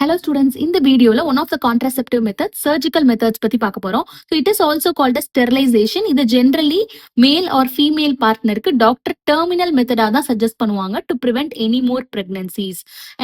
Hello students, in the video one of the contraceptive methods, surgical methods பத்தி பார்க்க போறோம். So it is also called as sterilization. இது generally male or female partnerக்கு doctor terminal method-ஆ தான் suggest பண்ணுவாங்க to prevent any more pregnancies.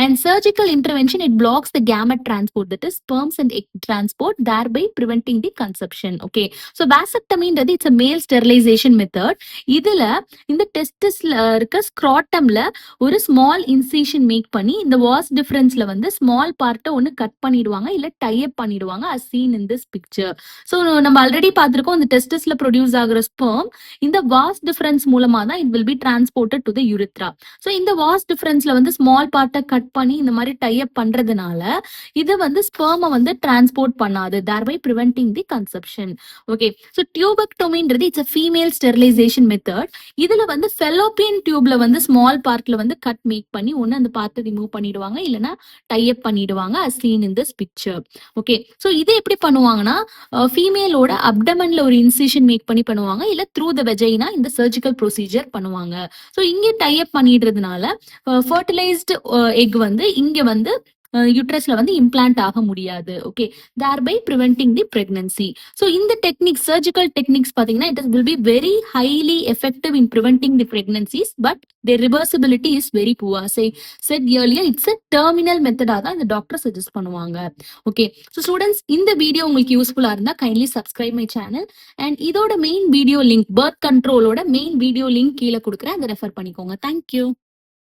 And surgical intervention, it blocks the gamete transport, that is sperms and egg transport, thereby preventing the conception. Okay. So vasectomy-ன்றது it's a male sterilization method. இதுல இந்த testisல இருக்க scrotumல ஒரு small incision make பண்ணி இந்த was டிஃபரன்ஸ்ல வந்து small பார்ட்டை ஒன்று cut பண்ணிடுவாங்க இல்ல டைப் பண்ணிடுவாங்க as seen in this picture. So நம்ம ஆல்ரெடி பார்த்திருக்கோம் இந்த டெஸ்டஸ்ல ப்ரொடியூஸ் ஆகிற ஸ்பெர்ம் இந்த வாஸ் டிஃபரன்ஸ் மூலமா தான் it will be transported to the urethra. So இந்த வாஸ் டிஃபரன்ஸ்ல வந்து ஸ்மால் பார்ட்டை கட் பண்ணி இந்த மாதிரி டைப் பண்றதுனால இது வந்து ஸ்பெர்மை வந்து டிரான்ஸ்போர்ட் பண்ணாது, thereby preventing the conception. Okay. So டியூபெக்டோமின்றது it's a female sterilisation method. இதுல வந்து ஃபெலோப்பியன் டியூப்ல வந்து ஸ்மால் பார்ட்ல வந்து கட் மேக் பண்ணி ஒன்னு அந்த பார்ட்டை ரிமூவ் பண்ணிடுவாங்க இல்லைன்னா டைப் பண்ணிடுவாங்க as seen in this picture. Okay. So இது எப்படி பண்ணுவாங்கன்னா ஃபீமேலோட அப்டமன்ல ஒரு இன்சிஷன் மேக் பண்ணி பண்ணுவாங்க இல்ல த்ரூ த வெஜைனா இந்த சர்ஜிக்கல் ப்ரொசீஜர் பண்ணுவாங்க. ஸோ இங்கே டைப் பண்ணிடுறதுனால ஃபர்டிலைஸ்டு எக் வந்து இங்க வந்து யூட்ரஸ்ல வந்து இம்ப்ளான்ட் ஆக முடியாது. Okay. thereby preventing the pregnancy. So இந்த டெக்னிக்ஸ் சர்ஜிக்கல் டெக்னிக்ஸ் பாத்தீங்கன்னா it will be very highly effective in preventing the pregnancies, but their reversibility is very poor. Say said earlier, it's a terminal method தான் இந்த doctor suggest பண்ணுவாங்க. Okay. So students, இந்த video உங்களுக்கு யூஸ்ஃபுல்லா இருந்தா kindly subscribe my channel and இதோட main video link, birth கண்ட்ரோலோட main video link கீழே கொடுக்குறேன், அதை ரெஃபர் பண்ணிக்கோங்க. தேங்க்யூ.